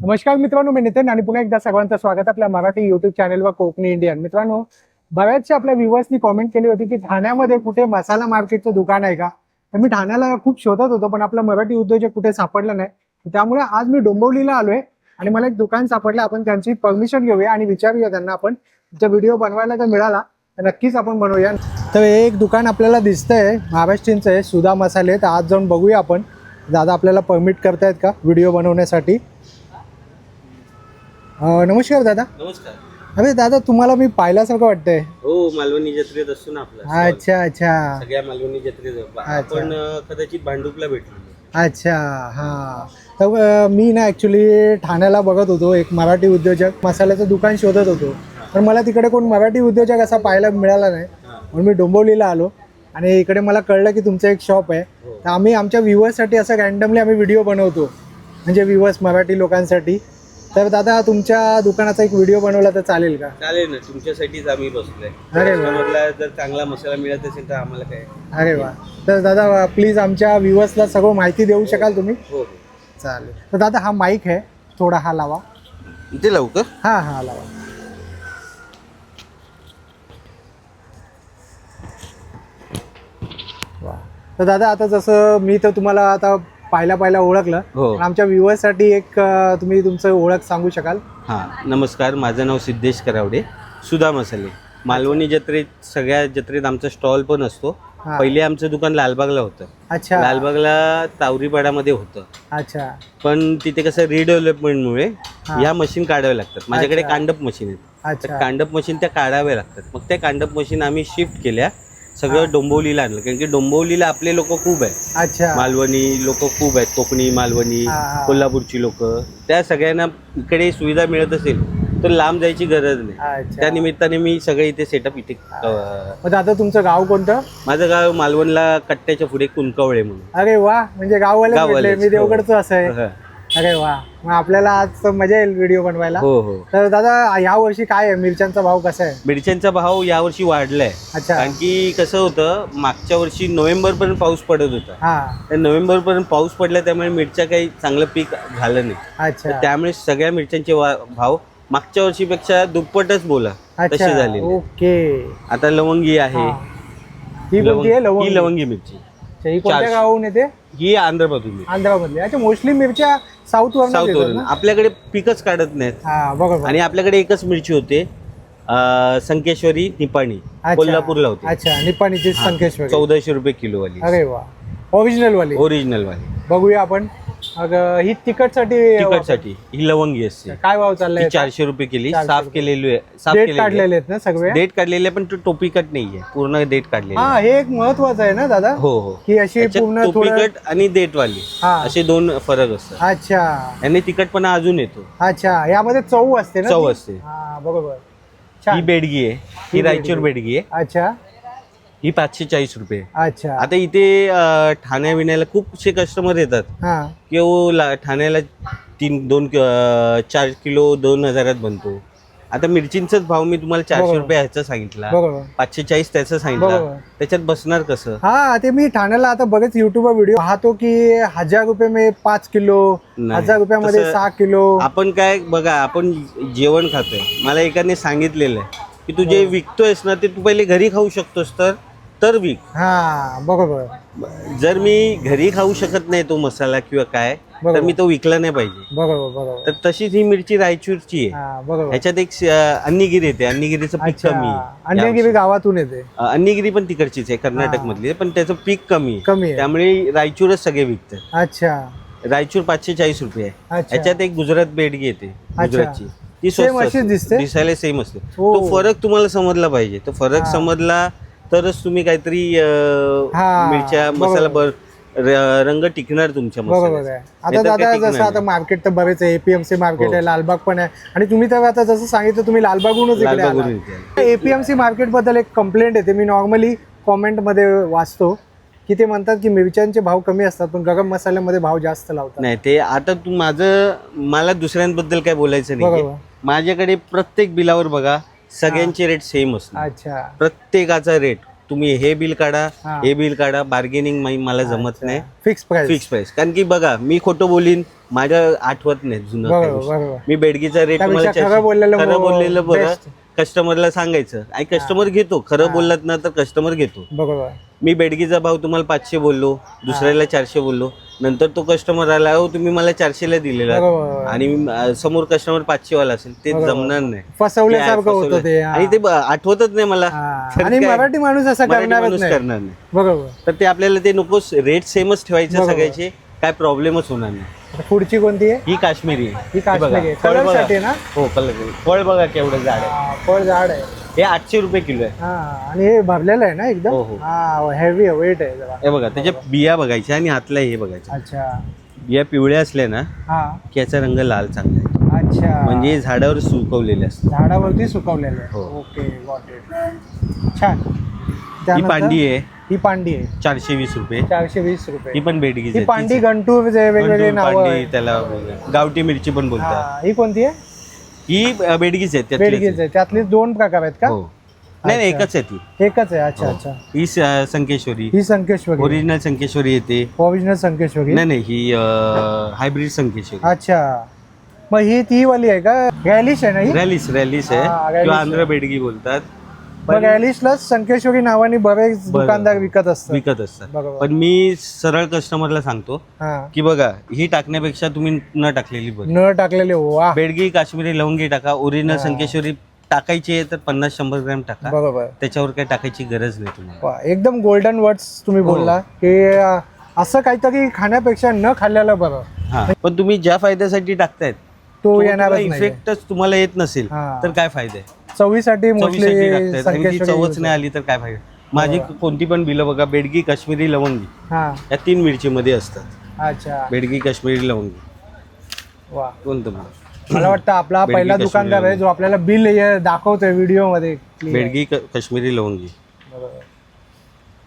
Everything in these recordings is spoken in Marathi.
नमस्कार मित्रांनो, मी नितीन आणि पुन्हा एकदा सर्वांचं स्वागत आपल्या मराठी युट्यूब चॅनलवर कोकणी इंडियन. मित्रांनो, बऱ्याचशा आपल्या व्ह्युअर्सनी कॉमेंट केली होती की ठाण्यामध्ये कुठे मसाला मार्केटचं दुकान आहे का. तर मी ठाण्याला खूप शोधत होतो पण आपला मराठी उद्योजक कुठे सापडला नाही. त्यामुळे आज मी डोंबिवलीला आलोय आणि मला एक दुकान सापडलं. आपण त्यांची परमिशन घेऊया आणि विचारूया त्यांना, आपण जर व्हिडिओ बनवायला जर मिळाला तर नक्कीच आपण बनवूया. तर हे एक दुकान आपल्याला दिसतंय, महाराष्ट्रीयनचं आहे, सुधा मसाले. तर आज जाऊन बघूया आपण दादा आपल्याला परमिट करतायत का व्हिडिओ बनवण्यासाठी. नमस्कार दादा. नमस्कार. अरे दादा, तुम्हाला मी पाहिल्यासारखं वाटतंय. हो, मालवणी जत्रेत असतो ना आपला. अच्छा अच्छा. सगळ्या मालवणी जत्रेत आपण कदाचित भांडुपला भेटलो. अच्छा, हा. तर मी ना ॲक्च्युली ठाण्याला बघत होतो, एक मराठी उद्योजक मसाल्याचं दुकान शोधत होतो. पण मला तिकडे कोण मराठी उद्योजक असा पाहायला मिळाला नाही, म्हणून मी डोंबिवलीला आलो आणि इकडे मला कळलं की तुमचं एक शॉप आहे. तर आम्ही आमच्या व्ह्युअर्ससाठी असं रँडमली आम्ही व्हिडिओ बनवतो, म्हणजे व्ह्युअर्स मराठी लोकांसाठी. तर दादा, तुमच्या दुकानाचा एक व्हिडिओ बनवला तर चालेल का? चालेल ना, तुमच्यासाठीच आम्ही बसलोय. अरे वा. कस्टमरला जर चांगला मसाला मिळत असेल तर आम्हाला काय. अरे वा. तर दादा प्लीज आमच्या व्ह्युअर्सला सगळं माहिती देऊ शकाल तुम्ही? हो. चालेल. तर दादा, हा माईक आहे, थोडा हा लावा. इथे लावू का? हा हा लावा. वा. तर दादा, आता जसं मी तर तुम्हाला आता पहिला ओळखलं, हो. पण आमच्या व्ह्युअर्ससाठी एक तुम्ही तुमचं ओळख सांगू शकाल? हां, नमस्कार. माझं नाव सिद्धेश करावडे, सुधा मसाले. मालवणी जत्रेत, सगळ्या जत्रेत आमचा स्टॉल पण असतो. पहिले आमचं दुकान लालबागला होतं. अच्छा. लालबागला तावरीपाड्यामध्ये होतं. अच्छा. पण तिथे कसं रिडेव्हलपमेंटमुळे ह्या मशीन काढाव्या लागतात. माझ्याकडे कांडप मशीन आहेत. अच्छा. कांडप मशीन त्या काढाव्या लागतात. मग त्या कांडप मशीन आम्ही शिफ्ट केल्या, सगळं डोंबिवलीला आणलं. कारण की डोंबिवलीला आपले लोक खूप आहेत. अच्छा. मालवणी लोक खूप आहेत, कोकणी, मालवणी, कोल्हापूरची लोक. त्या सगळ्यांना इकडे सुविधा मिळत असेल तर लांब जायची गरज नाही. त्या निमित्ताने मी सगळे इथे सेटअप इथे. आता तुमचं गाव कोणतं? माझं गाव मालवणला कट्ट्याच्या पुढे कुंकवळे म्हणून. अरे वा, म्हणजे गाववाले. मी देवगडचं असं आहे. अरे वा, मग आपल्याला आज मजा येईल व्हिडिओ बनवायला. हो हो. तर दादा, या वर्षी काय आहे, मिरच्यांचा भाव कसा आहे? मिरच्यांचा भाव यावर्षी वाढलाय. अच्छा. कारण की कसं होतं, मागच्या वर्षी नोव्हेंबर पर्यंत पाऊस पडत होता. हा. नोव्हेंबर पर्यंत पाऊस पडला, त्यामुळे मिरच्या काही चांगलं पीक झालं नाही. अच्छा. त्यामुळे सगळ्या मिरच्यांचे भाव मागच्या वर्षीपेक्षा दुप्पटच बोला तसे झाले. ओके. आता लवंगी आहे. ही कोणती आहे? ही लवंगी मिरची. ही कोणत्या गावाहून येते? ही आंध्रमधून. आंध्रामधली. अच्छा, मोस्टली मिरच्या साऊथवरून. आपल्याकडे पिकच काढत नाहीत. हा, बरोबर. आणि आपल्याकडे एकच मिरची होते, संकेश्वरी निपाणी, कोल्हापूरला होती. अच्छा, निपाणीची संकेश्वरी. 1400 रुपये किलो वाली. अरे वा, ओरिजिनल वाली. बघूया आपण. ही तिखटसाठी ही लवंगी असते. काय भाव चाललाय? 400 रुपये केली. साफ केलेली डेट काढलेले आहेत ना सगळे? डेट काढलेले, पण टोपी कट नाहीये, पूर्ण डेट काढलेली. हा, हे एक महत्वाचं आहे ना दादा. हो हो. की अशी पूर्ण टोपी कट आणि डेट वाली असे दोन फरक असतात. अच्छा. यांनी तिखटपणा अजून येतो. अच्छा, यामध्ये चव असते ना? चव असते. हा, बरोबर. ही बेडगी आहे, ही रायचूर बेडगी आहे. अच्छा. ही 540 रुपये. अच्छा. आता इथे ठाण्या विण्याला खूपसे कस्टमर येतात. हा. किंवा ठाण्याला 4 किलो 2000 बनतो. आता मिरचींचाच भाव मी तुम्हाला 400 रुपये ह्याचा सांगितला, 540 त्याचा सांगितला. त्याच्यात बसणार कसं? हा, ते मी ठाण्याला आता बघत युट्यूबवर व्हिडिओ पाहतो की 1000 रुपये में 5 किलो, 1000 रुपयामध्ये 6 किलो. आपण काय बघा, आपण जेवण खातोय. मला एकाने सांगितलेलं आहे की तू जे विकतोयस ना, ते तू पहिले घरी खाऊ शकतोस तर विक. हा, बरोबर. जर मी घरी खाऊ शकत नाही तो मसाला किंवा काय, तर मी तो विकला नाही पाहिजे. बरोबर. तर तशीच ही मिरची रायचूरची आहे. ह्याच्यात एक अन्नीगिरी येते. अन्नीगिरीचं पीक कमी आहे. अन्नीगिरी गावातून येते. अन्नीगिरी पण तिकडचीच आहे, कर्नाटक मधली, पण त्याचं पीक कमी आहे. त्यामुळे रायचूरच सगळे विकतात. अच्छा. रायचूर 540 रुपये आहे. ह्याच्यात एक गुजरात बेडगी येते, गुजरातची. ती दिसायला सेम असते. तो फरक तुम्हाला समजला पाहिजे. तो फरक समजला तरच तुम्ही काहीतरी मिरच्या मसाला रंग टिकणार तुमच्या मसाल्यात. आता दादा, जसं आता मार्केट तर बरेच आहे, एपीएमसी मार्केट आहे, लालबाग पण आहे. आणि तुम्ही तर आता जसं सांगितलं, तुम्ही लालबागहूनच इकडे आला. एपीएमसी मार्केट बद्दल एक कंप्लेंट येते, मी नॉर्मली कॉमेंट मध्ये वाचतो की ते म्हणतात की मिरच्यांचे भाव कमी असतात पण गरम मसाल्यामध्ये भाव जास्त लावतात. नाही, ते आता मला दुसऱ्यांबद्दल काय बोलायचं नाही. माझ्याकडे प्रत्येक बिलावर बघा, सगळ्यांचे रेट सेम असतात. अच्छा. प्रत्येकाचा रेट तुम्ही हे बिल काढा, हा. हे बिल काढा, बार्गेनिंग मला जमत नाही. Fix price. Fix price. कारण की बघा मी खोटं बोलीन, माझ्या आठवत नाही जुनं काही गोष्टी. बरोबर. मी बेडगीचा रेट तुम्हाला त्यापेक्षा खरं बोललेलं बरं, best. कस्टमरला सांगायचं. आणि कस्टमर घेतो, खरं बोललात ना तर कस्टमर घेतो. बरोबर. मी बेडगीचा भाव तुम्हाला 500 बोललो, दुसऱ्याला 400 बोललो, नंतर तो कस्टमर आला, हो तुम्ही मला 400 ला दिलेला बरोबर. आणि समोर कस्टमर 500 वाला असेल, ते जमणार नाही. फसवल्यासारखं होतं ते. आणि ते आठवतच नाही मला. तर आणि काय? मराठी माणूस असं मराठी करणारच माणूस नाही. करणार नाही. बरोबर. तर ते आपल्याला ते नकोच, रेट सेमच ठेवायचे बरोबर. सगळ्याचे, काय प्रॉब्लेमच होणार नाही. पुढची कोणती आहे? ही काश्मीरी आहे. ही काश्मीरी आहे. फळ कलर बघा. साठी ना? हो कलर. फळ बघा केवढं झाड आहे. फळ झाड आहे. हे 800 रुपये किलो आहे. हा. आणि हे भरलेलं आहे ना एकदम? हो, हो. हा, हेवी आहे, वेट आहे जरा. हे बघा त्याच्या बिया बघायच्या आणि आतल्या हे बघायचं. अच्छा. बिया पिवळ्या असल्या ना हा. की याचा रंग लाल चांगला आहे. अच्छा. म्हणजे झाडावर सुकवलेले असतात. झाडावरती सुकवलेलं आहे. हो. Okay, got it. छान. ही त्यानंतर? पांडी आहे, ही पांडी आहे 420 रुपये. 420 रुपये. ही पण बेडगीच ही आहे. पांडी तीच- गंटूर जे वेगवेगळे गंटूर नाव पांडी, आहे. त्याला गावठी मिरची पण बोलतात. हा, ही कोणती आहे? ही बेडगीच आहे, त्यातलीच आहे. बेडगीच आहे. त्यातले 2 प्रकार आहेत का? हो. नाही नाही, अच्छा. एकच आहे ती. एकच आहे. अच्छा हो. अच्छा. ही संकेश्वरी, ही संकेश्वरी. ओरिजिनल संकेश्वरी येते. ओरिजिनल संकेश्वरी. नाही नाही, ही हायब्रिड संकेश्वरी. अच्छा. मग ही ती वाली आहे का? रॅलिश आहे ना ही? रॅलिस रॅलिस हा, आहे रॅलिस किंवा आहे. आंध्र बेडगी बोलतात. मग रॅलिशला संकेश्वरी नावाने बरेच बरं. दुकानदार विकत असतात. विकत असतात. बरोबर. पण मी सरळ कस्टमरला सांगतो हा. की बघा ही टाकण्यापेक्षा तुम्ही न टाकलेली बरी. न टाकलेले. वा. बेडगी काश्मीरी लवंगी टाका. ओरिजिनल हा. संकेश्वरी टाकायची आहे तर 50-100 ग्रॅम टाका. बरोबर. त्याच्यावर काही टाकायची गरज नाही तुम्हाला. वा, एकदम गोल्डन वर्ड्स तुम्ही हो. बोलला की असं काहीतरी खाण्यापेक्षा न खाल्लेलं बरं. हा, पण तुम्ही ज्या फायद्यासाठी टाकतायत तो येणारच नाही. इफेक्टच तुम्हाला येत नसेल हा. तर काय फायदा आहे. चवीसाठी मोस्टली चवीसाठी टाकतायत आणि ती चवच नाही आली तर काय फायदा. माझी कोणती पण बिलं बघा, बेडगी काश्मीरी लवंगी हा. या 3 मिरची मध्ये असतात. अच्छा. बेडगी काश्मीरी लवंगी. वा. कोणतं मग? मला वाटतं आपला बेडगी पहिला काश्मीरी दुकानदार आहे जो आपल्याला बिल दाखवतोय व्हिडिओ मध्ये. बेडगी काश्मीरी लवंगी. बरोबर.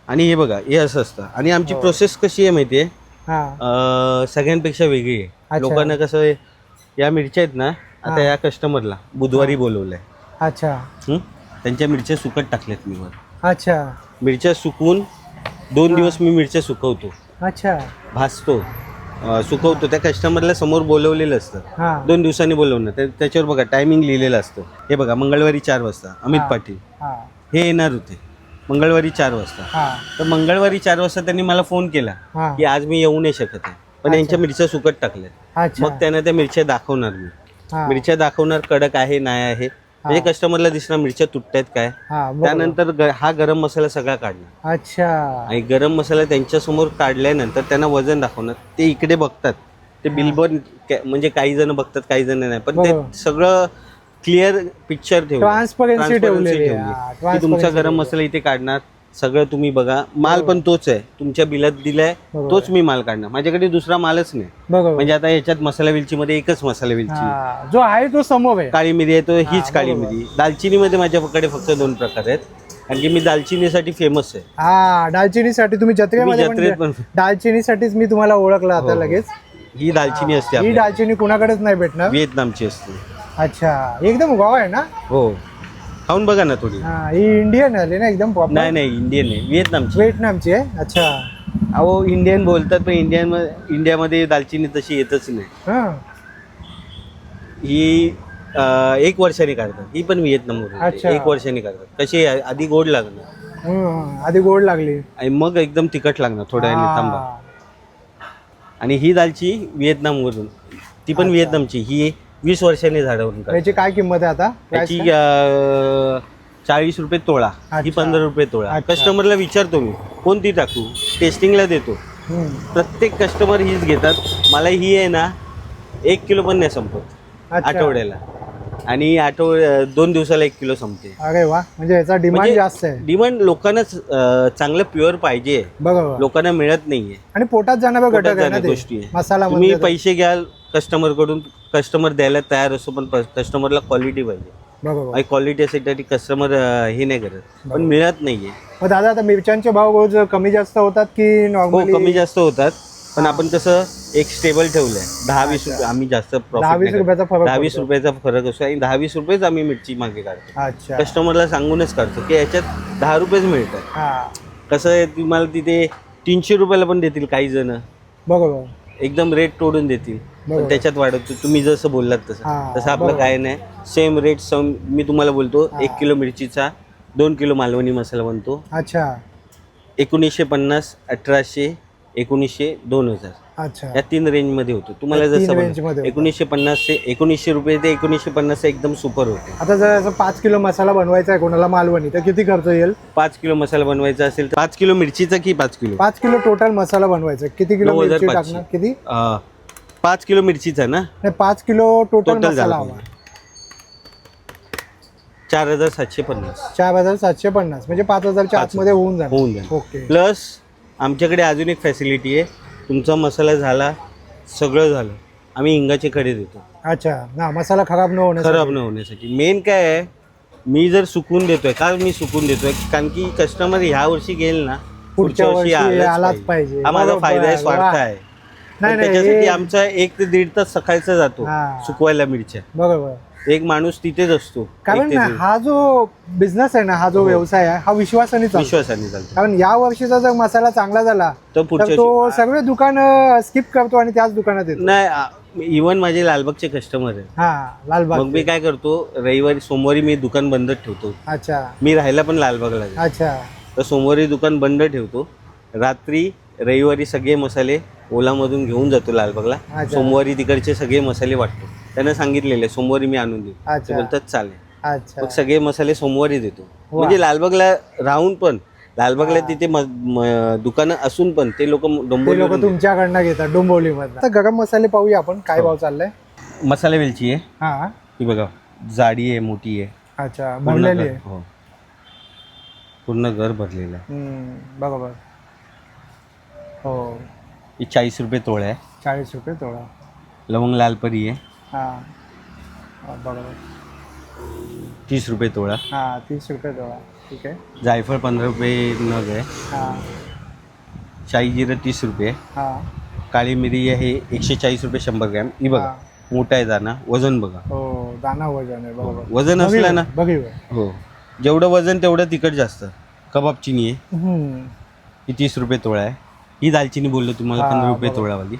आणि हे बघा हे असं असतं. आणि आमची प्रोसेस कशी आहे माहितीये, हा. सगळ्यांपेक्षा वेगळी आहे. अच्छा. लोकांना कसं आहे, या मिरच्या आहेत ना, आता या कस्टमरला बुधवारी बोलवलंय. अच्छा. त्यांच्या मिरच्या सुकट टाकल्यात मी वर. अच्छा. मिरच्या सुकवून 2 दिवस मी मिरच्या सुकवतो, अच्छा. भाजतो, सुकवतो. त्या कस्टमरला समोर बोलवलेलं असतं. हा. 2 दिवसांनी बोलवणं. त्याच्यावर बघा टायमिंग लिहिलेलं असतं. हे बघा मंगळवारी 4 वाजता अमित पाटील हा. हे येणार होते मंगळवारी 4 वाजता. हा. तर मंगळवारी 4 वाजता त्यांनी मला फोन केला हा. की आज मी येऊ नाही शकत आहे, पण यांच्या मिरच्या सुकट टाकल्यात. अच्छा. मग त्यांना त्या मिरच्या दाखवणार मी. हा. मिरच्या दाखवणार कडक आहे नाही आहे, म्हणजे कस्टमरला दिसणार मिरच्या तुटतायत काय. हा. बरोबर. त्यानंतर हा गरम मसाला सगळा काढणार अच्छा. आणि गरम मसाला त्यांच्या समोर काढल्यानंतर त्यांना वजन दाखवणार. ते इकडे बघतात, ते बिलबोर्ड म्हणजे काही जण बघतात काही जण नाही, पण ते बरोबर. सगळं क्लिअर पिक्चर ठेवलं. ट्रान्सपरन्सी ठेवलेली आहे. की तुमचा गरम मसाला इथे काढणार, सगळं तुम्ही बघा. माल पण तोच आहे, तुमच्या बिलात दिलाय तोच मी माल काढणार. माझ्याकडे दुसरा मालच नाही. बरोबर. म्हणजे आता याच्यात मसाला वेलची मध्ये एकच मसाला वेलची, हा. जो आहे तो समोर आहे. काळी मिरी आहे तो हीच काळी मिरी. दालचिनी मध्ये माझ्याकडे फक्त 2 प्रकार आहेत, कारण की मी दालचिनीसाठी फेमस आहे. हा. दालचिनीसाठी तुम्ही जत्रेमध्ये जत्रेत पण दालचिनीसाठीच मी तुम्हाला ओळखलं आता लगेच. ही दालचिनी असते ही आपल्या, दालचिनी कुणाकडेच नाही भेटणार. व्हिएतनामची असते. अच्छा. एकदम गाव आहे ना? हो, खाऊन बघा ना थोडी. हा. ही इंडियन आली ना एकदम प्रॉपर? नाही नाही, इंडियन आहे, व्हिएतनामची. व्हिएतनामची आहे. अच्छा. अहो इंडियन बोलतात पण इंडियामध्ये दालचिनी तशी येतच नाही. हा. ही 1 वर्षाने काढतात. ही पण व्हिएतनामवरून अच्छा. 1 वर्षाने काढतात. कशी आहे, आधी गोड लागणार आधी गोड लागली आणि मग एकदम तिखट लागणार थोड्या वेळाने थांबा. हा. आणि ही दालची व्हिएतनामवरून, ती पण व्हिएतनामची. ही 20 वर्षांनी झाडावरून काढतात. याची काय किंमत आहे आता? त्याची 40 रुपये तोळा, ही अच्छा. 15 रुपये तोळा. अच्छा. कस्टमरला विचारतो मी कोणती टाकू, टेस्टिंगला देतो. हम्म. प्रत्येक कस्टमर हीच घेतात. मला ही आहे ना 1 किलो पण नाही संपत अच्छा. आठवड्याला, आणि 2 दिवसाला 1 किलो संपते. अरे वा. म्हणजे याचा डिमांड म्हणजे जास्त आहे. डिमांड लोकांनाच चांगलं प्युअर पाहिजे, बरोबर. लोकांना मिळत नाहीये. आणि पोटात जाणारा पोटात घटक आहे ना जाण्या ते. गोष्टी आहे. मसाला तुम्ही म्हणजे पैसे घ्याल कस्टमर कडून, कस्टमर द्यायला तयार असतो, पण कस्टमरला क्वालिटी पाहिजे. बरोबर. आणि क्वालिटीसाठी कस्टमर हे नाही करत, पण मिळत नाहीये. मग दादा आता मिरच्यांचे भाव रोज कमी जास्त होतात की हो, नॉर्मली? कमी जास्त होतात. पण आपण तसं एक स्टेबल ठेवलंय 10-20 रुपये. आम्ही जास्त 10-20 रुपयाचा फरक 10-20 रुपयाचा फरक असतो आणि 10-20 रुपयेच आम्ही मिरची मागे काढतो. अच्छा. कस्टमरला सांगूनच काढतो की याच्यात 10 रुपयेच मिळतात. हा कसं आहे तुम्हाला तिथे 300 रुपयाला पण देतील काही जण, बरोबर. एकदम रेट तोडून देतील, बरोबर. पण त्याच्यात वाढवतो. तुम्ही जसं बोललात तसं हा, तसं आपलं बरोबर. काय नाही. सेम रेट मी तुम्हाला बोलतो 1 किलो मिरचीचा 2 किलो मालवणी मसाला बनतो. अच्छा 1950, 1800, 1900, 2000 अच्छा. या 3 रेंजमध्ये होतो. तुम्हाला या तीन जसं range मध्ये होतं. 1950 ते 1900 रुपये ते 1950 एकदम सुपर होते. आता जर असं 5 किलो मसाला बनवायचा आहे कोणाला मालवणी, तर किती खर्च येईल? 5 किलो मसाला बनवायचा असेल तर 5 किलो मिरचीचा की 5 किलो 5 किलो टोटल मसाला बनवायचा आहे. किती किलो मिरची 9500. टाकणार? किती? 5 किलो मिरचीचा ना, नाही, 5 किलो टोटल टोटल मसाला झाला हवा. 4750 4750 म्हणजे 5000च्या आतमध्ये होऊन जाणार. होऊन जाईल. ओके. प्लस आमच्याकडे अजून एक फॅसिलिटी आहे. तुमचा मसाला झाला, सगळं झालं, आम्ही हिंगाचे खडे देतो. अच्छा. ना मसाला खराब न होण्यासाठी. खराब न होण्यासाठी. मेन काय आहे, मी जर सुकून देतोय का, मी सुकून देतोय कारण की कस्टमर ह्या वर्षी घेईल ना, पुढच्या वर्षी आलाच आलाच पाहिजे. हा माझा बरोबर. फायदा आहे, स्वार्थ वा. आहे. नाही पण नाही त्याच्यासाठी हे- आमचा 1 ते 1.5 तास सकाळचा जातो हा. सुकवायला मिरच्या. बरोबर. एक माणूस तिथेच असतो. कारण 1 ते ना 1.5. हा जो बिझनेस आहे ना, हा जो व्यवसाय आहे, हा विश्वासाने चालतो. विश्वासाने चालतो. कारण या वर्षीचा जर मसाला चांगला झाला तर तर पुढच्या तो सगळे दुकान स्किप करतो आणि त्याच दुकानात येतो. नाही, इवन माझे लालबागचे कस्टमर आहे. हा लालबाग. मग मी काय करतो, रविवारी सोमवारी मी दुकान बंद ठेवतो. अच्छा मी राहायला पण लालबागला आहे. अच्छा तर सोमवारी दुकान बंद ठेवतो. रात्री रविवारी सगळे मसाले ओलामधून घेऊन जातो लालबागला. अच्छा. सोमवारी तिकडचे सगळे मसाले वाटतो. त्यांना सांगितलेले सोमवारी मी आणून देतो. ते अच्छा बोलतात चालेल. अच्छा. मग सगळे मसाले सोमवारी देतो. वा. म्हणजे लालबागला राहून पण, लालबागला तिथे दुकानं असून पण ते लोक ते लोक तुमच्याकडनं घेतात डोंबिवली मधनं. आता गरम मसाले पाहूया आपण काय भाव चाललाय. मसाला वेलची आहे हा. ही बघा, जाडी आहे, मोठी आहे, अच्छा पूर्ण भरलेली घर- आहे. हो, पूर्ण घर भरलेलं आहे. बरोबर. हो ही 40 रुपये तोळा आहे. 40 रुपये तोळा. लवंग लालपरी आहे हा बरोबर. 30 रुपये तोळा. हा 30 रुपये तोळा. ठीक आहे. जायफळ 15 रुपये नग आहे. हा शाही जिरं 30 रुपये. हा काळी मिरी आहे 140 रुपये 100 ग्रॅम. ही बघा, हा. मोठा आहे दाना. वजन बघा, हो दाना वजन आहे. बरोबर. वजन असलं ना, बघितलं. हो, जेवढं वजन तेवढं तिखट जास्त. कबाब चिनी आहे, ही 30 रुपये तोळा आहे. ही दालचिनी बोललो तुम्हाला, हा, 15 रुपये बरोबर. तोळावाली.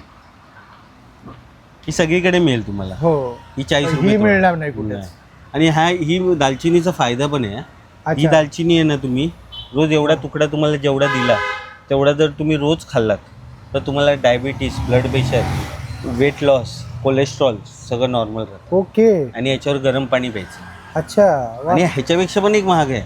ही सगळीकडे मिळेल तुम्हाला. हो ही 40 ही रुपये तोळा. मिळणार नाही कुठे. नाही. आणि ही दालचिनीचा फायदा पण आहे. ही अच्छा. दालचिनी आहे ना, तुम्ही रोज एवढा तुकडा तुम्हाला जेवढा दिला तेवढा जर तुम्ही रोज खाल्लात तर तुम्हाला diabetes, blood pressure, weight loss, cholesterol सगळं नॉर्मल राहतं. ओके. आणि याच्यावर गरम पाणी प्यायचं. अच्छा. वा. आणि ह्याच्यापेक्षा पण एक महाग आहे.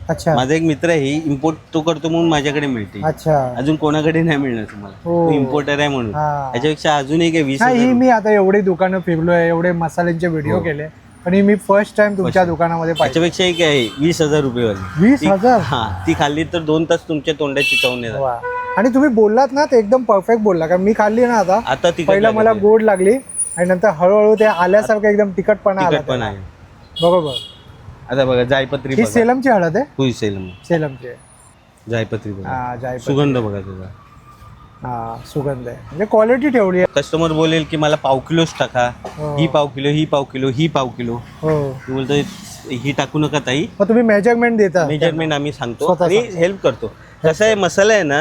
अच्छा माझा एक मित्र आहे, इम्पोर्ट तो करतो म्हणून माझ्याकडे मिळते. अच्छा. अजून कोणाकडे नाही मिळणार तुम्हाला. हो. तो इम्पोर्टर आहे म्हणून. हा. ह्याच्यापेक्षा अजून एक आहे 20,000 नाही मी आता एवढी दुकानं फिरलोय, एवढे मसाल्यांचे व्हिडिओ हो. केले, आणि मी फर्स्ट टाइम तुमच्या दुकानामध्ये पाहिजे. ह्याच्यापेक्षा एक आहे 20,000 रुपयेवाली. 20,000? हा, ती खाल्ली तर 2 तास तुमच्या तोंडाची चव नाही जात. वा. आणि तुम्ही बोललात ना ते एकदम परफेक्ट बोलला. कारण मी खाल्ली ना आता, आता तिखट पहिला मला लागत गोड लागली आणि नंतर हळूहळू ते आल्यासारखं एकदम तिखटपणा आला तिखट पण त्याला. आहे. बरोबर. आता बघा, जायपत्री ही बघा. सेलमची हळद आहे. हुई सेलम. सेलमची आहे. जायपत्री बघा. हा जायपत्री. सुगंध बघा त्याचा. हा सुगंध आहे, म्हणजे क्वालिटी ठेवली आहे. कस्टमर बोलेल की मला पाव किलोच टाका. हो. ही पाव किलो, ही पाव किलो, ही पाव किलो. हो. मी बोलतो ही टाकू नका ताई. मग तुम्ही मेजरमेंट देता. मेजरमेंट आम्ही सांगतो स्वतः आणि सांगतो. हेल्प करतो. कसं आहे, मसाला आहे ना,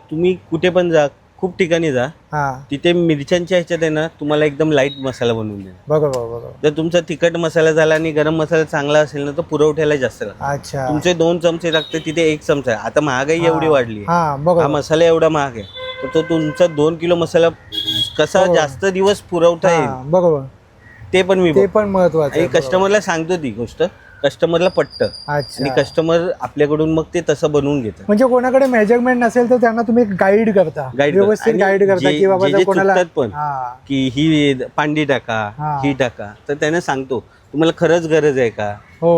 तुम्ही कुठे पण जा, खूप ठिकाणी जा, हा तिथे मिरच्यांच्या ह्याच्यात आहे ना, तुम्हाला एकदम लाईट मसाला बनवून देईल. बरोबर बरोबर. जर तुमचा तिखट मसाला झाला आणि गरम मसाला चांगला असेल ना, तर पुरवठ्याला जास्त लागतो. अच्छा. तुमचे 2 चमचे लागते, तिथे 1 चमचा आहे. आता महागाई एवढी वाढली आहे. हा हा बरोबर. मसाला एवढा महाग आहे, तर तो तुमचा 2 किलो मसाला कसा हो. जास्त दिवस पुरवठा हा, येईल बरोबर. ते पण मी ते बघतो. पण महत्वाचं आणि आहे. कस्टमरला सांगतो ती गोष्ट, कस्टमरला पटतं आणि अच्छा. कस्टमर आपल्याकडून मग ते तसं बनवून घेतात. म्हणजे कोणाकडे मेजरमेंट नसेल तर त्यांना तुम्ही गाईड करता, Guide व्यवस्थित करता. गाईड आणि करता जे- की बाबा जे- जर जे कोणाला चुकतात पण. हा की ही पांडी टाका, हा. ही टाका, तर त्यांना सांगतो तुम्हाला खरंच गरज आहे का, हो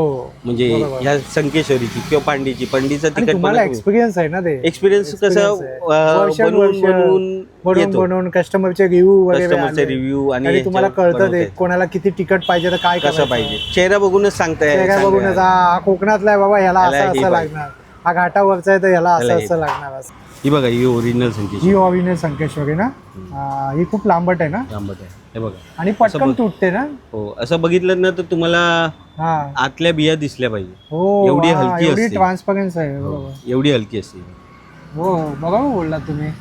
म्हणजे बरोबर. ह्या संकेश्वरीची किंवा पांडीची. पांडीचं आणि तिखट तुम्हाला एक्सपिरियन्स आहे ना ते. एक्सपिरियन्स कसं Experience आहे. वर्षानुवर्ष बनवून येतो. बनवून कस्टमरचे रिव्ह्यू वगैरे कस्टमरचे आले. रिव्ह्यू आणि तुम्हाला ह्याच्यावर कळतं ते बनवता येतं. कोणाला किती तिकट पाहिजे तर काय कसं करायचं. पाहिजे, चेहरा बघूनच सांगताय. चेहरा बघूनच हा कोकणातला आहे बाबा, ह्याला ह्याला असं हे असं पाहिजे. लागणार, हा घाटावरचा आहे तर ह्याला ह्याला असं हे असं लागणार असं. ही बघा, ही ओरिजिनल संकेश ही ऑरिजिनल संकेश्वरी ना. ही खूप लांबट आहे ना लांबट आहे. हे बघा. आणि पटकन तुटते ना. हो, असं बघितलं ना तर तुम्हाला हा आतल्या बिया दिसल्या पाहिजे. हो, एवढी हलकी एवढी असते. ट्रान्सपरन्स आहे. हो, बरोबर. एवढी हलकी असते. हो बरोबर बोलला तुम्ही.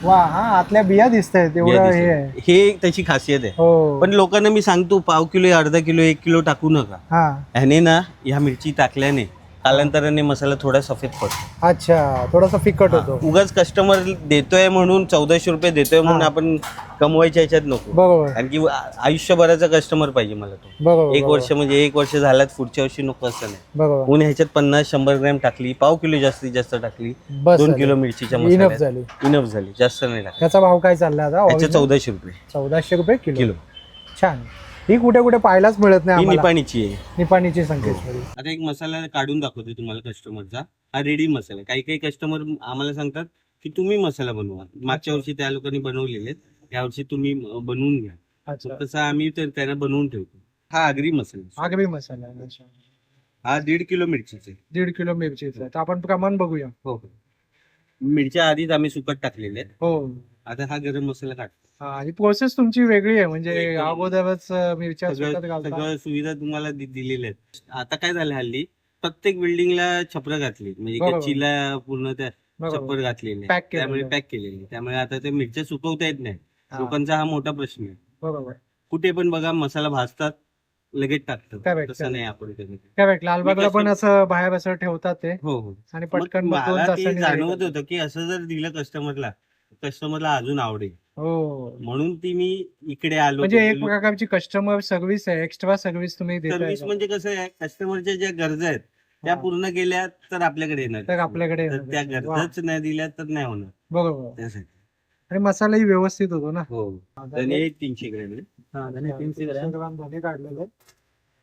वा, हा आतल्या बिया दिसत आहेत बिया एवढं हे दिसल्या. आहे. हे एक त्याची खासियत आहे. हो पण लोकांना मी सांगतो, पाव किलो, अर्धा किलो, 1 किलो टाकू नका. हा ह्याने ना, ह्या मिरची टाकल्याने कालांतराने मसाला थोडा सफेद पडतो. अच्छा, थोडासा फिकट होतो. उगाच कस्टमर देतोय म्हणून 1400 रुपये देतोय म्हणून हा. आपण कमवायच्या ह्याच्यात नको. बरोबर कारण की आयुष्यभराचा कस्टमर पाहिजे मला तो. बरोबर 1 वर्ष म्हणजे 1 वर्ष झालात, पुढच्या वर्षी नको असं नाही. बरोबर. म्हणून ह्याच्यात 50-100 ग्रॅम टाकली, पाव किलो जास्तीत जास्त टाकली, बस 2 झाली. किलो मिरचीच्या इनफ मसाल्यात झाली. इनफ झाली, जास्त नाही टाकली. त्याचा भाव काय चालला आता? ह्याचे 1400 रुपये 1400 रुपये किलो. किलो. छान. ही कुठे कुठे पाहायलाच मिळत नाही ही आम्हाला. निपाणीची आहे. निपाणीची संकेश्वरी. आता एक मसाला काढून दाखवतो तुम्हाला कस्टमरचा. हा रेडी मसाला आहे. काही काही कस्टमर आम्हाला सांगतात की तुम्ही मसाला बनवा. मागच्या वर्षी त्या लोकांनी बनवलेले, या वर्षी तुम्ही बनवून घ्या. अच्छा, तसं आम्ही तर त्यांना बनवून ठेवतो. हा आगरी मसाला आहे. आगरी मसाला आहे. अच्छा. हा 1.5 किलो मिरचीचे. 1.5 किलो मिरचीचा. तर आपण प्रमाण बघूया. हो हो. मिरच्या आधीच आम्ही सुकट टाकलेले आहेत. हो. आता हा गरम मसाला टाकतो. हा, ही प्रोसेस तुमची वेगळी आहे म्हणजे एकदम. अगोदरच मिरच्या सुकत सगळं घालता. सगळं सुविधा तुम्हाला दिलेल्या आहेत. आता काय झालं हल्ली, प्रत्येक बिल्डिंगला छपरं घातली, म्हणजे बरोबर. गच्चीला पूर्ण त्या बरोबर. छप्पर घातलेले, Pack केलेलं. त्यामुळे पॅक केलेले. त्यामुळे आता ते मिरच्या सुकवता येत नाही. हा, लोकांचा हा मोठा प्रश्न आहे. बरोबर. कुठे पण बघा मसाला भाजतात, लगेच टाकतात. Correct, तसं correct. नाही आपण करत. करेक्ट. लालबागला पण असं बाहेर असं ठेवतात ते हो हो. आणि मग पटकन मग 2 मला ते तासांनी जाणवत ready होतं की असं जर दिलं कस्टमरला अजून आवडेल, करतात. हो. म्हणून ती मी इकडे आलो. म्हणजे एक प्रकारची कस्टमर सर्व्हिस आहे, एक्स्ट्रा सर्व्हिस तुम्ही देताय सर्व्हिस का? म्हणजे कसं आहे, कस्टमरच्या ज्या गरजा आहेत त्या हा. पूर्ण केल्या तर आपल्याकडे येणार. तर आपल्याकडे तर त्या येणार. वा, गरजाच नाही दिल्या तर नाही होणार. बरोबर. त्यासाठी आणि मसालाही व्यवस्थित होतो ना. हो. धने 300 ग्रॅम आहे. हा, धने 300 ग्राम धने काढलेले.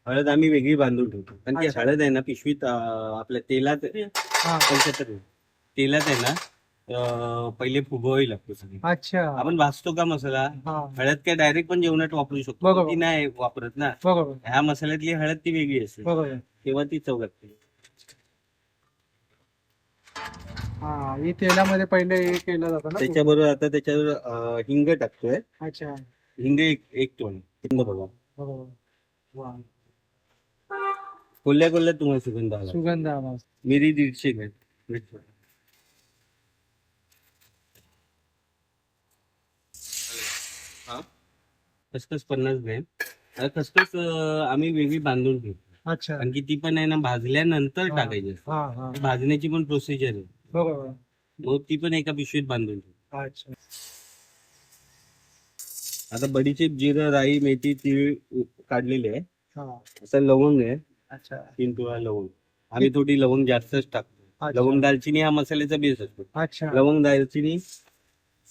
हळद आम्ही वेगळी बांधून ठेवतो, कारण की अच्छा. हळद आहे ना पिशवीत आपल्या तेलात हा. 75 तेलात आहे ना, पहिले फुगवावी लागतो सगळी. अच्छा. आपण भाजतो का मसाला, हा, हळद काय डायरेक्ट पण जेवणात वापरू शकतो, बरोबर. ती नाही वापरत ना. बरोबर ह्या मसाल्यातली हळद ती वेगळी असते, बरोबर. तेव्हा ती चव लागते. हा, ही तेलामध्ये पहिले हे केलं जातं ना. त्याच्याबरोबर आता त्याच्यावर हिंग टाकतोय. अच्छा, हिंग एक टोन. हिंग बघा, बरोबर. वा, कोल्ह्या कोल्ह्यात तुम्हाला सुगंध आला. सुगंध आला. मिरी 150 ग्रॅम. खसखस 50 ग्रॅम. आता खसखस आम्ही वेगळी बांधून ठेवतो, अच्छा. कारण की ती पण आहे ना भाजल्यानंतर हा. टाकायची असते. हा हा, भाजण्याची पण प्रोसिजर आहे, बरोबर. मग ती पण एका पिशवीत बांधून ठेवतो. अच्छा. आता बडीशेप, जिरं, राई, मेथी, तीळ काढलेले आहे. हा, असं लवंग आहे, अच्छा. 3 तुळा लवंग. आम्ही थोडी लवंग जास्तच टाकतो. अच्छा. लवंग, दालचिनी हा मसाल्याचा बेस असतो. अच्छा. लवंग, दालचिनी,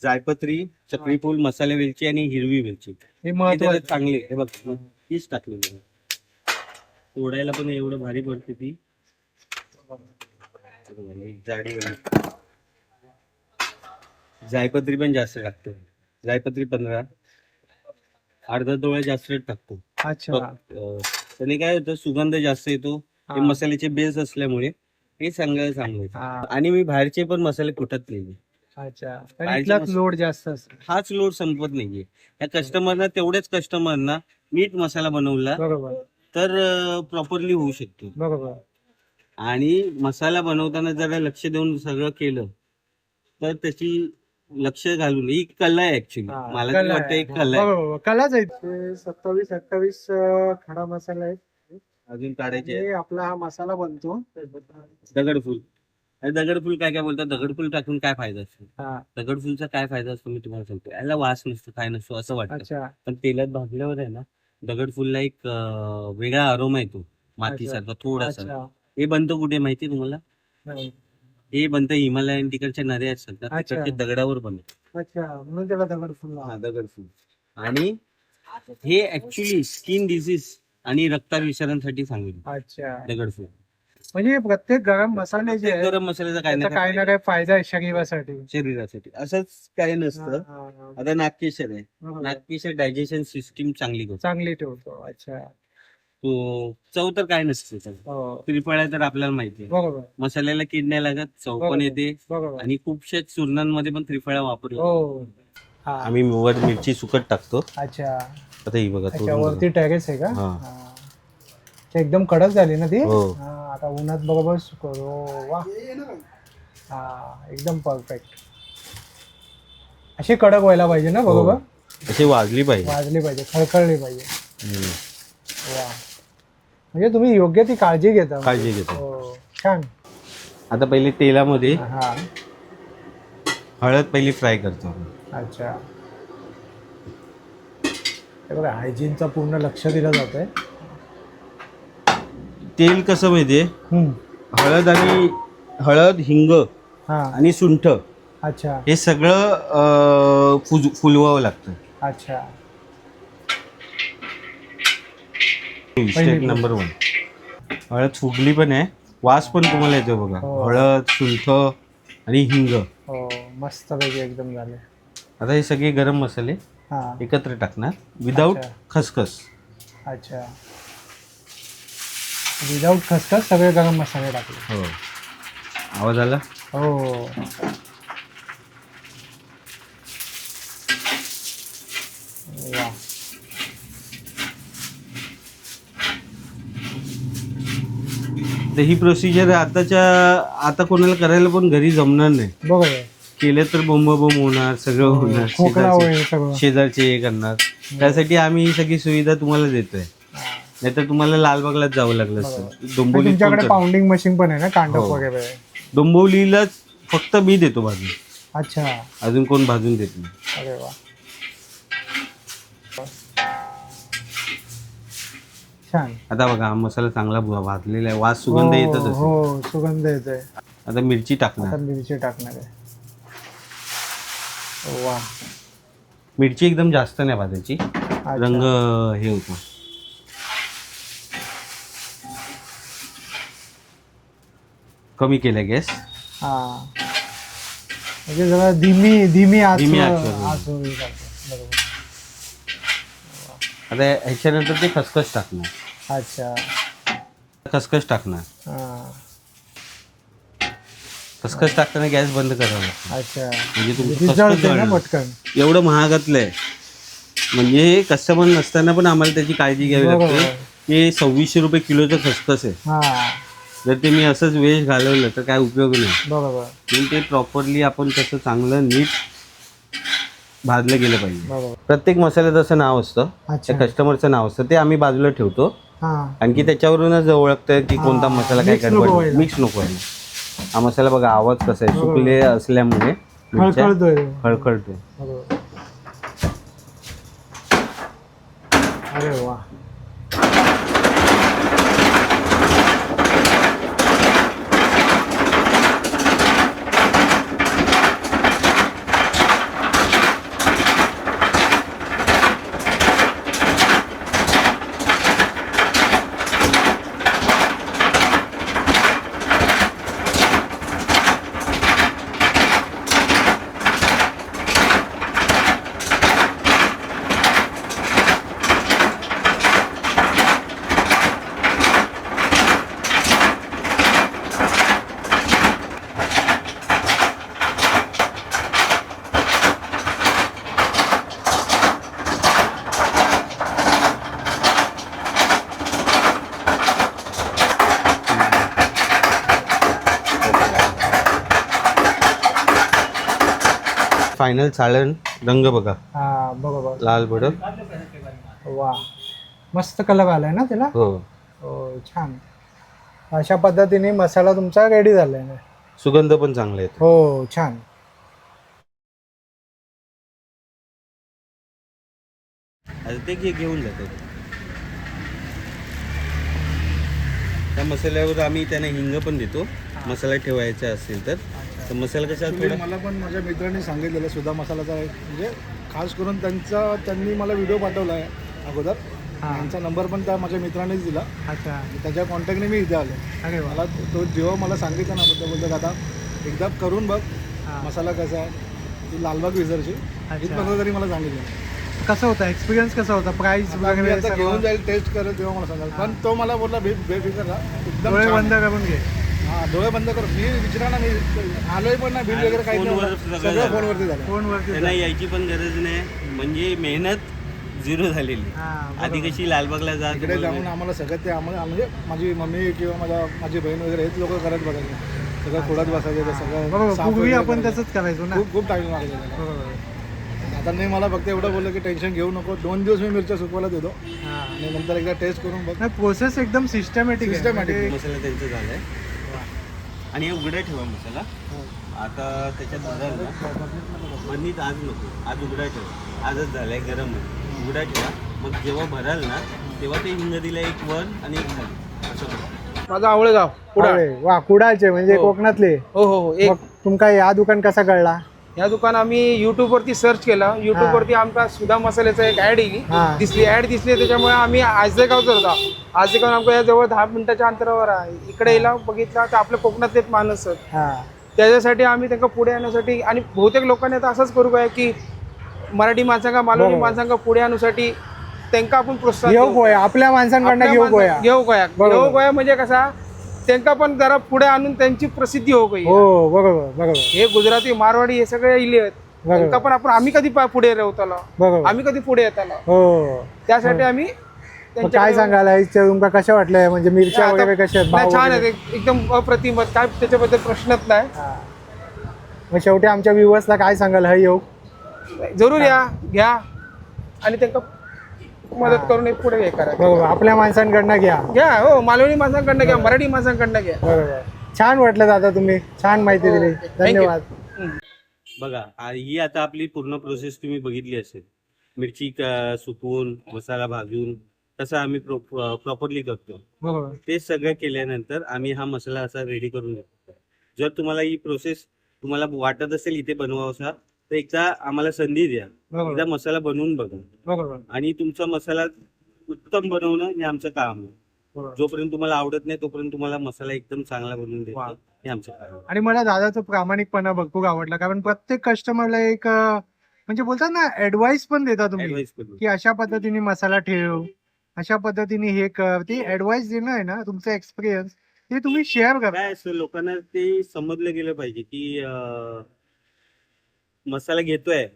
जायपत्री, चक्री फूल, मसाले वेलची आणि हिरवी मिरची हे हे महत्वाचं. त्याच्यात चांगले. हे बघ, तीच टाकलेली आहे. तोडायला पण एवढं भारी पडते ती. जाडी वाली. जायपत्री पण जास्त टाकतो. जायपत्री 15, अर्धा तोळा जास्त टाकतो. अच्छा. त्याने काय होतं, सुगंध जास्त येतो. हे हा. मसाल्याचे बेस असल्यामुळे हे चांगलं सांगायचं. हा. आणि मी बाहेरचे पण मसाले कुठत नाही. अच्छा, बाहेरचे इथलाच लोड जास्त असतो. हाच लोड संपत नाहीये. या कस्टमरना, तेवढ्याच कस्टमरना नीट मसाला बनवला बरोबर तर प्रॉपरली होऊ शकतो. बरोबर. आणि मसाला बनवताना जरा लक्ष देऊन सगळं केलं तर त्याची लक्ष घालून, ही कला आहे ऍक्च्युली. हा, मला कला तरी वाटतं आहे. एक कला आहे. बरोबर, कलाच आहे. 27-28 खडा मसाला आहे. अजून काढायचे. आणि आपला हा मसाला बनतो. दगडफूल. अरे दगडफूल काय काय बोलतात, दगडफूल टाकून काय फायदा असतो? हा, दगडफूलचा काय फायदा असतो मी तुम्हाला सांगतो. याला वास नसतो, काय नसतो असं वाटतं, अच्छा. पण तेलात भाजल्यावर आहे ना, दगडफूलला एक वेगळा अरोमा येतो, मातीसारखा थोडासा. अच्छा. हे बनतं कुठे माहिती तुम्हाला? नाही. हे बनतं हिमालयन तिकडच्या नद्या असतात ना, अच्छा. तिकडच्या दगडावर बनतं. अच्छा, म्हणून त्याला दगडफूल नाव. हा, दगडफूल. आणि हे ऍक्च्युली स्किन डिसीज आणि रक्ताभिसरणसाठी सांगितलं अच्छा, दगडफूल. म्हणजे प्रत्येक गरम मसाले जे आहेत गरम मसाल्याचा काय त्याचा ना काही ना काही फायदा आहे शरीरासाठी. शरीरासाठी. असंच काही नसतं. हा, हा, आता नागकेशर आहे. बरोबर. नागकेशर डायजेशन सिस्टीम चांगली करतो. चांगली ठेवतो. अच्छा. चव तर काय नसते त्याला. हो त्रिफळा तर आपल्याला माहिती आहे. बरोबर मसाल्याला कीड नाही लागत, चव पण बरोबर. येते बरोबर आणि खूपशा चूर्णांमध्ये पण त्रिफळा वापरला हो हा आम्ही वर मिरची सुकट टाकतो. अच्छा आता ही बघा अच्छा तोडून वरती टेरेस आहे का हा. हा. अच्छा, एकदम कडक झाली ना ती हो. हा, आता उन्हात बरोबर सुकवतो वा हा एकदम परफेक्ट. अशी कडक व्हायला पाहिजे ना बरोबर. अशी वाजली पाहिजे. वाजली पाहिजे खळखळली पाहिजे. हम्म. वा म्हणजे तुम्ही योग्य ती काळजी घेता. काळजी घेतो. हो छान. आता पहिले तेलामध्ये हा हळद पहिली फ्राय करतो. अच्छा हे बघा हायजीनचा पूर्ण लक्ष दिलं जात आहे. तेल कसं माहितीये, हळद, हिंग हा आणि सुंठ अच्छा हे सगळं फुलवावं लागतं. अच्छा स्टेप नंबर 1. हळद फुगली पण आहे, वास पण तुम्हाला येतो बघा. हो. हळद, सुंठ आणि हिंग. हो मस्त पैकी एकदम झाले. आता हे सगळे गरम मसाले हा एकत्र टाकणार विदाऊट अच्छा. खसखस. अच्छा विदाऊट खसखस सगळे गरम मसाले टाकले. हो. आवाज आला. हो वा तर ही प्रोसिजर आता कोणाला करायला पण घरी जमणार नाही. बरोबर केलं तर बोंब होणार, सगळं होणार. खोकला होईल सगळं. शेजारचे हे करणार. त्यासाठी आम्ही ही सगळी सुविधा तुम्हाला देतोय. नाहीतर तुम्हाला लालबागलाच जावं लागलं असतं. डोंबिवलीत तुमच्याकडे पाऊंडिंग मशीन पण आहे ना कांडप हो. वगैरे. डोंबिवलीलाच फक्त मी देतो भाजून. अच्छा अजून कोण भाजून देत नाही. अरे वा छान. आता बघा हा मसाला चांगला भाजलेला आहे, वास सुगंध येतच असेल. हो सुगंध येतोय. आता मिरची टाकणार. आता मिरची टाकणार आहे. वा मिरची एकदम जास्त नाही भाजायची, रंग हे होतो. कमी केला गॅस. हा म्हणजे जरा धीमी आच धीमी आचेवर. होईल. बरोबर. आता ह्याच्यानंतर ते खसखस टाकणार. अच्छा खसखस टाकणार. हा खसखस टाकताना गॅस बंद करावा लागतो. अच्छा म्हणजे तुमचं ती खसखस जळते ना जळणार. पटकन. एवढं महागातलं आहे, म्हणजे कस्टमर नसताना पण आम्हाला त्याची काळजी घ्यावी लागते. बरोबर. हे 2600 रुपये किलोचं खसखस आहे. हा जर ते मी असंच वेळ घालवलं तर काय उपयोग नाही. बरोबर म्हणून ते प्रॉपरली आपण कसं चांगलं नीट भाजलं गेलं पाहिजे. बरोबर. प्रत्येक मसाल्याचं असं नाव असतं, अच्छा त्या कस्टमरचं नाव असतं, ते आम्ही बाजूला ठेवतो. हा आणखी त्याच्यावरूनच ओळखतं की कोणता मसाला काय Mix नको गडबड. व्हायला. मिक्स नको व्हायला. हा मसाला बघा आवाज कसा आहे, बरोबर. सुकले असल्यामुळे मिरच्या खळखळतोय. खळखळतोय. बरोबर. अरे वा फायनल साळण रंग बघा, हा बरोबर. लाल भडक. वा मस्त कलर आलाय ना त्याला. हो हो छान. अशा पद्धतीने मसाला तुमचा रेडी झालाय ना. सुगंध पण चांगला येतो. हो छान. आता ते घेऊन जातो. त्या मसाल्यावर आम्ही त्यांना हिंग पण देतो, मसाला ठेवायचा असेल तर. तर मसाला कसा Actually थोडा मला पण माझ्या मित्रांनी सांगितलेलं सुद्धा मसालाचा एक म्हणजे खास करून त्यांनी मला व्हिडिओ पाठवला आहे अगोदर. हा. त्यांचा नंबर पण त्या माझ्या मित्रांनीच दिला. अच्छा त्याच्या कॉन्टॅक्टने मी इथे आलो. अरे वा मला तो जेव्हा मला सांगितलं ना बोलतो आता एकदा करून बघ हा. मसाला कसा आहे ती लालबाग विसरची अच्छा. इथपर्यंत तरी मला सांगितलं. कसं होतं एक्सपिरियन्स कसा होता प्राइस आता मी वगैरे आता सर्व? घेऊन जाईल टेस्ट करत तेव्हा मला सांगाल. पण तो मला बोलला बेफिकर राहा, एकदम डोळे छान बंद आहे. करून घे. हा डोळे बंद कर. मी विचारा ना, मी आलोय पण ना, बिल वगैरे काही फोनवर नाही. सगळं सगळं झालं. फोनवरती झालं. फोनवरती त्यांना यायची पण गरज नाही, म्हणजे मेहनत झिरो झालेली. हा, आधी बरोबर. कशी लालबागला जात इकडे जाऊन आम्हाला सगळं ते आम्हाला म्हणजे माझी मम्मी किंवा माझी बहीण वगैरे हेच लोक करत बघायचे. सगळं खोडात बसायचं ते सगळं बरोबर साफ पूर्वी वगैरे आपण करायचं. तसंच करायचो ना. खूप टाइम लागला त्याला. बरोबर. आता नाही, मला फक्त एवढं बोललं की टेन्शन घेऊ नको, 2 दिवस मी मिरच्या सुकवायला देतो हा. आणि नंतर एकदा टेस्ट करून बघ. नाही प्रोसेस एकदम सिस्टमॅटिक आहे. Systematic. म्हणजे- मसाला त्यांचं झालाय आणि हे उघडा ठेवा मसाला. आता त्याच्यात भराल ना, बनीत आज नको, आज उघडा ठेवा. आजच झालाय, गरम आहे, उघडा ठेवा. मग जेव्हा भराल ना तेव्हा ते हिंग दिला एक वर आणि एक खाली असं करा. माझं आवळेगाव कुडाळ. अरे वा, कुडाळचे म्हणजे हो. कोकणातले. हो हो हो. एक मग तुमका या दुकान कसा कळला? या दुकान आम्ही युट्यूब वरती सर्च केलं. युट्यूब वरती आमचा सुधा मसाल्याचा एक ऍड येईल, हा. ऍड दिसली. त्याच्यामुळे आम्ही आजदेगावचा होता. आजदेगाव आमच्या या जवळ 10 मिनिटाच्या अंतरावर आहे. इकडे यायला बघितला तर आपल्या कोकणातलेच माणूस आहेत. हा. त्याच्यासाठी आम्ही त्यांना पुढे आणण्यासाठी, आणि बहुतेक लोकांनी आता असंच करू काय की मराठी माणसांका मालवणी बरोबर. माणसांका पुढे आणण्यासाठी त्यांना आपण प्रोत्साहन घेऊ देऊ. गोया आपल्या माणसांकडनं आपल्या घेऊ माणसं- गोया. घेऊ गोया. बरोबर. घेऊ गोया म्हणजे कसा, त्यांना पण जरा पुढे आणून त्यांची प्रसिद्धी हो गई. हो बरोबर बरोबर हे गुजराती मारवाडी हे सगळे इले आहेत. बरोबर. त्यांना पण आपण आम्ही कधी पुढे राहताला, बरोबर. आम्ही कधी पुढे येताला, हो. त्यासाठी आम्ही मग त्यांच्याकडे काय सांगायला इच्छा तुमका कशा वाटल्या म्हणजे मिरच्या आता- वगैरे कशा आहेत? नाही, भाव छान वगैरे? आहे एकदम अप्रतिम आहेत. काय त्याच्याबद्दल प्रश्नच नाही. हा. मग शेवटी आमच्या व्ह्युअर्सला काय सांगाल हे येऊ? जरूर या, घ्या आणि त्यांना मदत करून एक पुढे हे करा. बरोबर आपल्या माणसांकडनं घ्या. घ्या. हो, मालवणी माणसांकडनं घ्या, मराठी माणसांकडनं घ्या. बरोबर. छान वाटलं दादा, तुम्ही छान माहिती दिली. Thank you. धन्यवाद. बघा ही आता आपली पूर्ण प्रोसेस तुम्ही बघितली असेल. मिरची सुकवून मसाला भाजून तसं आम्ही प्रॉपरली करतो. बरोबर. ते सगळं केल्यानंतर आम्ही हा मसाला असा रेडी करून घेतो. जर तुम्हाला ही प्रोसेस तुम्हाला वाटत असेल इथे बनवावसा, तर एकदा आम्हाला संधी द्या, बरोबर. एकदा मसाला बनवून बघा बरोबर. आणि तुमचा मसाला उत्तम बनवणं हे आमचं काम आहे. बरोबर. जोपर्यंत तुम्हाला आवडत नाही तोपर्यंत तुम्हाला मसाला एकदम चांगला बनवून वा. देतो हे आमचं काम आहे. आणि मला दादाचा प्रामाणिकपणा भरपूर आवडला, कारण प्रत्येक कस्टमरला एक म्हणजे बोलतात ना ऍडवाइस पण देता तुम्ही Advice करून. की अशा पद्धतीने मसाला ठेव, अशा पद्धतीने हे कर. ती ऍडवाइस देणं आहे ना, तुमचा एक्सपिरियन्स ते तुम्ही शेअर करा. काय असतं लोकांना ते समजलं गेलं पाहिजे की मसाला घेतोय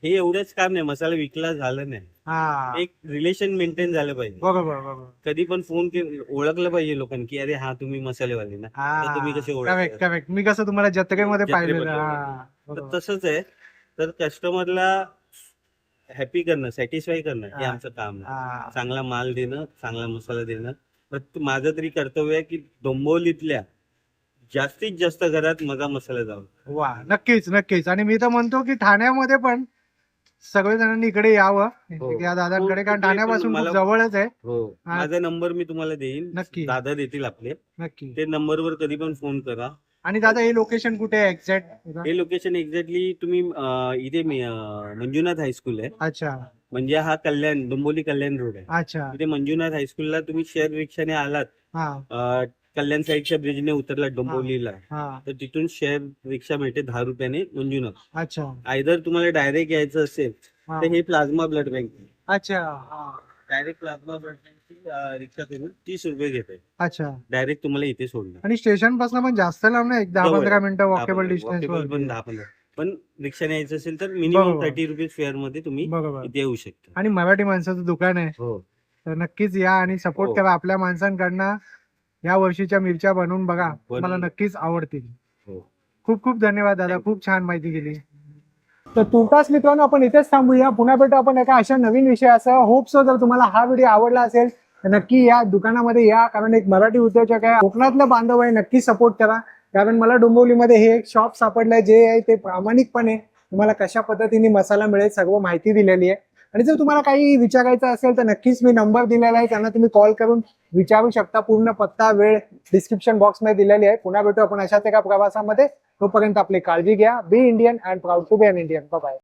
हे एवढंच काम नाही, मसाला विकला झालं नाही, हा एक रिलेशन मेंटेन झालं पाहिजे. बरोबर बरोबर. कधी पण फोन ओळखलं पाहिजे लोकांनी की अरे हा तुम्ही मसालेवाले ना, तर तुम्ही कसे करेक्ट ओळखता? करेक्ट. मी कसं तुम्हाला जत्रेमध्ये जत्रेमध्ये पाहिलेलं. पाहिलेलं. हा, तर बरोबर. तसंच आहे. तर कस्टमरला हॅपी करणं, सॅटिस्फाय करणं हे हा. आमचं काम आहे. हा. चांगला माल देणं, चांगला मसाला देणं. माझं तरी कर्तव्य आहे की डोंबिवलीतल्या जास्तीत जास्त घरात माझा मसाला जावा. वा, नक्कीच नक्कीच. आणि मी तर म्हणतो की ठाण्यामध्ये पण सगळेजणांनी इकडे यावं हो. या दादांकडे, कारण कुठे पण ठाण्यापासून खूप मला- जवळच आहे. हो, हा. माझा नंबर मी तुम्हाला देईन, नक्की. दादा देतील आपले. नक्की. ते नंबरवर कधी पण फोन करा. आणि दादा हे लोकेशन कुठे आहे एक्झॅक्ट? हे लोकेशन एक्झॅक्टली तुम्ही इथे मंजुनाथ हायस्कूल आहे, अच्छा म्हणजे हा कल्याण डोंबिवली कल्याण रोड आहे. अच्छा. तिथे मंजुनाथ हायस्कूलला तुम्ही शेअर रिक्षाने आलात, हा कल्याण साईडच्या ब्रिजने उतरला डोंबिवलीला, हा. तर तिथून शेअर रिक्षा मिळते 10 रुपयाने मंजुनाथ. अच्छा आयदर तुम्हाला डायरेक्ट यायचं असेल हा. तर हे प्लाझ्मा ब्लड बँक, अच्छा हा. डायरेक्ट प्लाझ्मा ब्लड बँकची रिक्षा करून 30 रुपये घेते, अच्छा. डायरेक्ट तुम्हाला इथे सोडणार. आणि स्टेशन पासून पण जास्त लांब नाही, एक 10-15 मिनिटं वॉकेबल 10-15 डिस्टन्स walkable पण वर. 10-15. पण रिक्षाने यायचं असेल तर मिनिमम बरोबर. 30 रुपीज फेअर मध्ये तुम्ही बरोबर. इथे येऊ शकता. आणि मराठी माणसाचं दुकान आहे, हो, तर नक्कीच या आणि सपोर्ट हो. करा आपल्या माणसांकडनं. या वर्षीच्या मिरच्या बनवून बघा, तुम्हाला नक्कीच आवडतील. हो. खूप खूप धन्यवाद दादा, खूप छान माहिती दिली. तर तुर्तास मित्रांनो, आपण इथेच थांबूया. पुन्हा भेटू आपण एका अशा नवीन विषयासह. होप सो जर तुम्हाला हा व्हिडिओ आवडला असेल तर नक्की या दुकानामध्ये या, कारण एक मराठी उद्योजक आहे, कोकणातलं बांधव आहे, नक्की सपोर्ट करा. कारण मला डोंबिवलीमध्ये हे एक शॉप सापडलंय जे आहे ते प्रामाणिकपणे तुम्हाला कशा पद्धतीने मसाला मिळेल सर्व माहिती दिलेली आहे. आणि जर तुम्हाला काही विचारायचं असेल तर नक्कीच मी नंबर दिलेला आहे, त्यांना तुम्ही कॉल करून विचारू शकता. पूर्ण पत्ता वेळ डिस्क्रिप्शन बॉक्समध्ये दिलेली आहे. पुन्हा भेटू आपण अशाच एका प्रवासामध्ये. तोपर्यंत आपली काळजी घ्या. Be Indian and proud to be an Indian. Bye.